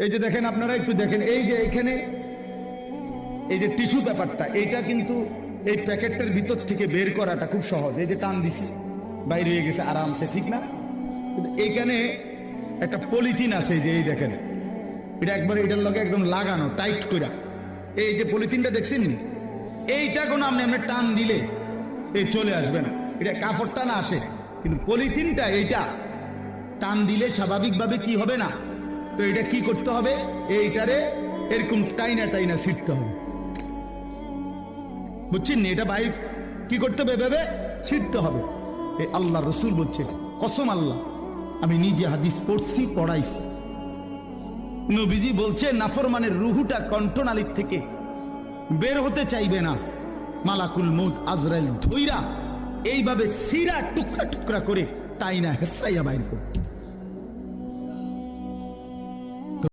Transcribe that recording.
এই যে দেখেন, আপনারা একটু দেখেন, এই যে এখানে এই যে টিস্যু পেপারটা, এইটা কিন্তু এই প্যাকেটটার ভিতর থেকে বের করাটা খুব সহজ। এই যে টান দিছি, বাইরে হয়ে গেছে আরামসে, ঠিক না? কিন্তু এইখানে একটা পলিথিন আছে, এই যে এই দেখেন, এটা একবার এটার লগে একদম লাগানো টাইট করে। এই যে পলিথিনটা দেখছেন, এইটা কোনো আপনি টান দিলে এই চলে আসবে না, এটা কাপড়টা না আসে, কিন্তু পলিথিনটা এইটা টান দিলে স্বাভাবিকভাবে কি হবে না। তো এটা কি করতে হবে, এইটারে এরকম টাইনা টাইনা ছিটতে হবে, বুঝছেন? এটা ভাই কি করতে হবে, এভাবে ছিটতে হবে। এই আল্লাহ রসুল বলছে, কসম আল্লাহ, আমি নিজে হাদিস পড়ছি, পড়াইছি। নবীজি বলছে, নাফরমানের রুহুটা কণ্ঠনালীর থেকে বের হতে চাইবে না, মালাকুল মউত আজরাইল ধইরা এইভাবে সিরা টুকরা টুকরা করে টাইনা হেসরাইয়া বাইর করে।